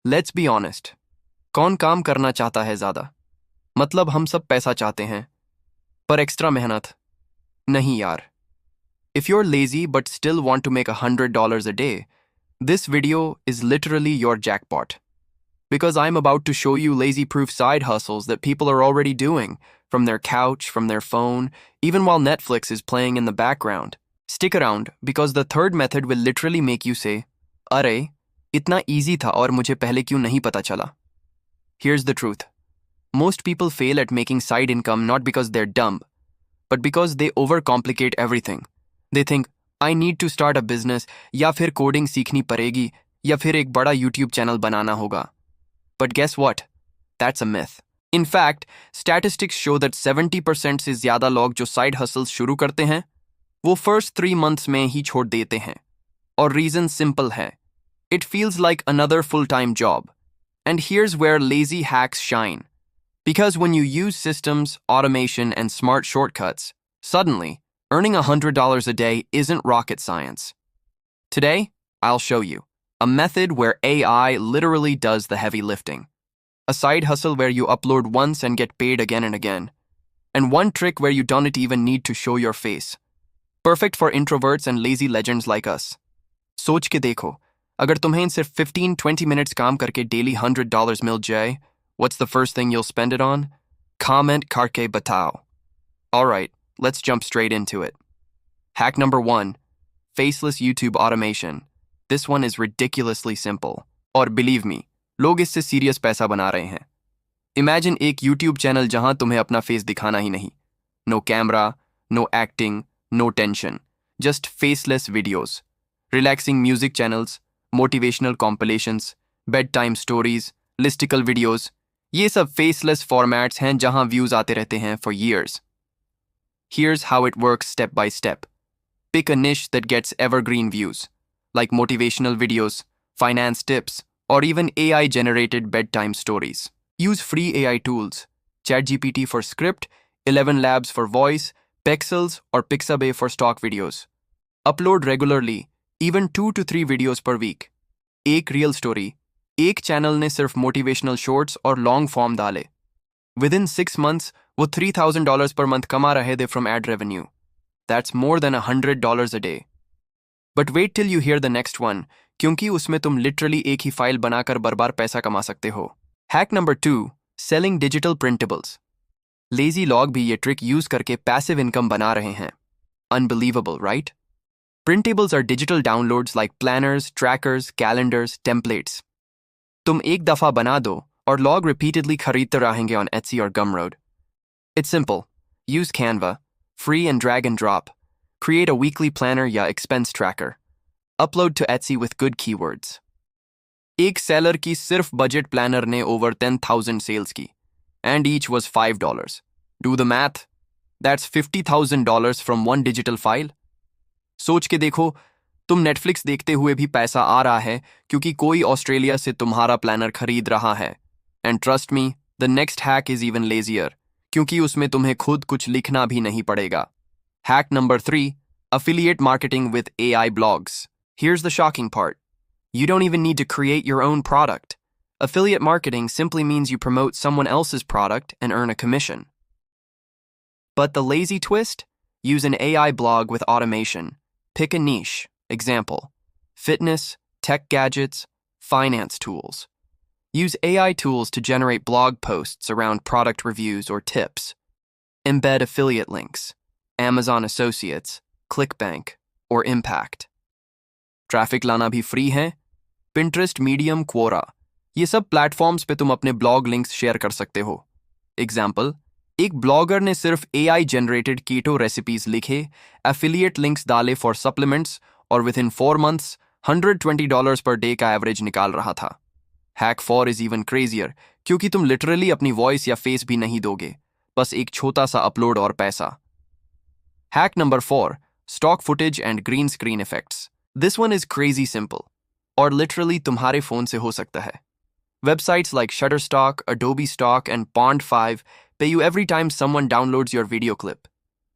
Let's be honest, कौन काम करना चाहता है ज्यादा? मतलब हम सब पैसा चाहते हैं, पर एक्स्ट्रा मेहनत नहीं यार। If you're lazy but still want to make $100 a day, this video is literally your jackpot. Because I'm about to show you lazy-proof side hustles that people are already doing, from their couch, from their phone, even while Netflix is playing in the background. Stick around, because the third method will literally make you say, "अरे, इतना easy था और मुझे पहले क्यों नहीं पता चला?" Here's the truth. Most people fail at making side income not because they're dumb, but because they overcomplicate everything. They think, I need to start a business, या फिर coding सीखनी पड़ेगी, या फिर एक बड़ा YouTube channel बनाना होगा. But guess what? That's a myth. In fact, statistics show that 70% से ज़्यादा लोग जो side hustles शुरू करते हैं, वो first 3 months में ही छोड़ देते हैं. और reason simple है. It feels like another full-time job. And here's where lazy hacks shine. Because when you use systems, automation, and smart shortcuts, suddenly, earning $100 a day isn't rocket science. Today, I'll show you a method where AI literally does the heavy lifting. A side hustle where you upload once and get paid again and again. And one trick where you don't even need to show your face. Perfect for introverts and lazy legends like us. सोच के देखो, अगर तुम्हें इन सिर्फ 15-20 minutes काम करके daily $100 मिल जाए, what's the first thing you'll spend it on? Comment karke batao. Alright, let's jump straight into it. Hack number 1. Faceless YouTube automation. This one is ridiculously simple. और believe me, लोग इससे serious पैसा बना रहे हैं. Imagine एक YouTube channel जहां तुम्हें अपना face दिखाना ही नहीं. No camera, no acting, no tension. Just faceless videos. Relaxing music channels, motivational compilations, bedtime stories, listicle videos. ये सब faceless formats हैं जहां views आते रहते हैं for years. Here's how it works step by step. Pick a niche that gets evergreen views, like motivational videos, finance tips, or even AI-generated bedtime stories. Use free AI tools, ChatGPT for script, 11 Labs for voice, Pexels or Pixabay for stock videos. Upload regularly, even 2 to 3 videos per week. एक real story. एक channel ने सिर्फ motivational shorts और long form डाले. Within 6 months, वो $3,000 per month कमा रहे थे from ad revenue. That's more than $100 a day. But wait till you hear the next one, क्योंकि उसमें तुम literally एक ही फाइल बनाकर बार-बार पैसा कमा सकते हो. Hack number 2. Selling digital printables. Lazy लोग भी ये trick use करके passive income बना रहे हैं. Unbelievable, right? Printables are digital downloads like planners, trackers, calendars, templates. तुम एक दफा बना दो और लोग repeatedly खरीदते रहेंगे on Etsy or Gumroad. It's simple. Use Canva, free and drag and drop. Create a weekly planner या expense tracker. Upload to Etsy with good keywords. एक seller की सिर्फ budget planner ने over 10,000 sales की, and each was $5. Do the math. That's $50,000 from one digital file. सोच के देखो, तुम Netflix देखते हुए भी पैसा आ रहा है क्योंकि कोई ऑस्ट्रेलिया से तुम्हारा प्लानर खरीद रहा है. And trust me, the next hack is even lazier, क्योंकि उसमें तुम्हें खुद कुछ लिखना भी नहीं पड़ेगा. Hack number 3. Affiliate marketing with AI blogs. Here's the shocking part. You don't even need to create your own product. Affiliate marketing simply means you promote someone else's product and earn a commission. But the lazy twist? Use an AI blog with automation. Pick a niche. Example: fitness, tech gadgets, finance tools. Use AI tools to generate blog posts around product reviews or tips. Embed affiliate links. Amazon Associates, ClickBank, or Impact. Traffic लाना भी free है. Pinterest, Medium, Quora. ये सब platforms पे तुम अपने blog links share कर सकते हो. एग्जाम्पल: एक ब्लॉगर ने सिर्फ AI जनरेटेड कीटो रेसिपीज लिखे, एफिलिएट लिंक्स डाले फॉर सप्लीमेंट्स और within 4 months $120 पर डे का एवरेज निकाल रहा था. Hack 4 is even crazier, क्योंकि तुम लिटरली अपनी वॉइस या फेस भी नहीं दोगे, बस एक छोटा सा अपलोड और पैसा. Hack number 4. Stock footage and green screen effects. This one is crazy simple. और literally तुम्हारे फोन से हो सकता है. Websites like Shutterstock, Adobe Stock, and Pond5 pay you every time someone downloads your video clip.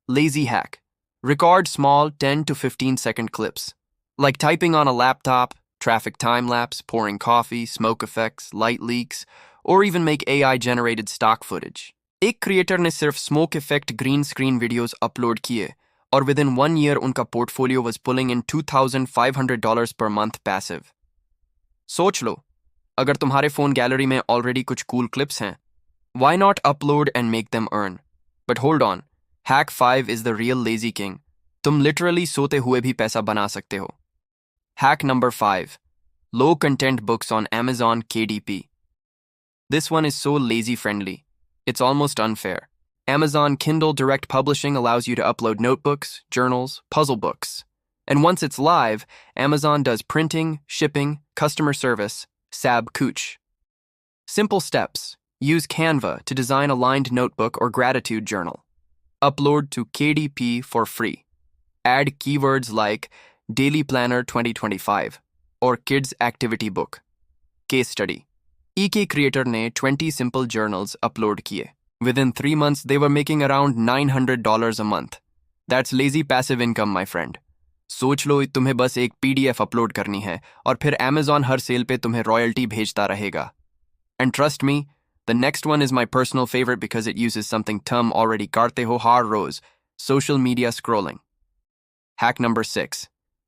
Lazy hack. Record small 10 to 15 second clips. Like typing on a laptop, traffic time-lapse, pouring coffee, smoke effects, light leaks, or even make AI-generated stock footage. एक creator ने सिर्फ smoke effect green screen videos upload किए और with in 1 year उनका portfolio was pulling in $2,500 per month passive. सोच लो, अगर तुम्हारे phone gallery में ऑलरेडी कुछ कूल क्लिप्स हैं, why not upload and make them earn? But hold on, Hack 5 is the real lazy king. तुम literally सोते हुए भी पैसा बना सकते हो. Hack number 5. Low content books on Amazon KDP. This one is so lazy friendly. It's almost unfair. Amazon Kindle Direct Publishing allows you to upload notebooks, journals, puzzle books. And once it's live, Amazon does printing, shipping, customer service, sab kuch. Simple steps. Use Canva to design a lined notebook or gratitude journal. Upload to KDP for free. Add keywords like Daily Planner 2025 or Kids Activity Book. Case study. EK Creator ने 20 simple journals upload किए. Within 3 months, they were making around $900 a month. That's lazy passive income, my friend. सोच लो तुम्हें बस एक PDF upload करनी है और फिर Amazon हर सेल पे तुम्हें रॉयल्टी भेजता रहेगा. And trust me, the next one is my personal favorite because it uses something tum already karte ho har roz, social media scrolling. Hack number 6.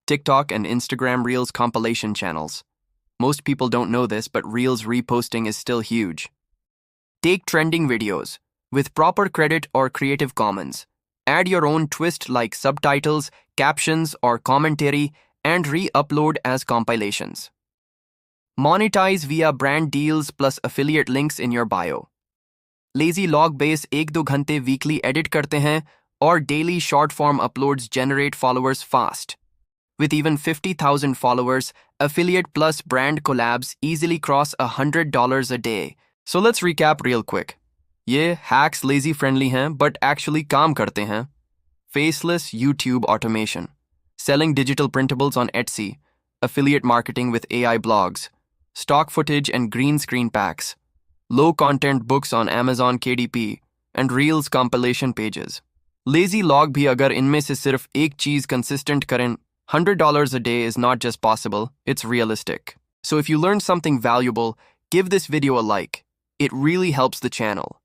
TikTok and Instagram Reels compilation channels. Most people don't know this, but Reels reposting is still huge. Take trending videos with proper credit or Creative Commons. Add your own twist like subtitles, captions, or commentary and re-upload as compilations. Monetize via brand deals plus affiliate links in your bio. Lazy log base 1-2 घंटे weekly edit करते हैं और daily short form uploads generate followers fast. With even 50,000 followers, affiliate plus brand collabs easily cross $100 a day. So let's recap real quick. ये hacks lazy friendly हैं but actually काम करते हैं. Faceless YouTube automation. Selling digital printables on Etsy. Affiliate marketing with AI blogs. Stock footage and green screen packs. Low content books on Amazon KDP. And Reels compilation pages. Lazy log भी अगर इनमें से सिर्फ एक चीज consistent करें, $100 a day is not just possible, it's realistic. So if you learned something valuable, give this video a like. It really helps the channel.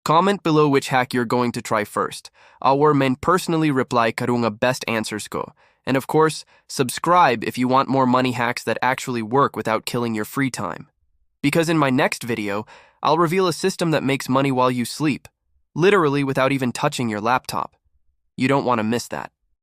Comment below which hack you're going to try first. Our men personally reply karunga best answers ko. And of course, subscribe if you want more money hacks that actually work without killing your free time. Because in my next video, I'll reveal a system that makes money while you sleep, literally without even touching your laptop. You don't want to miss that.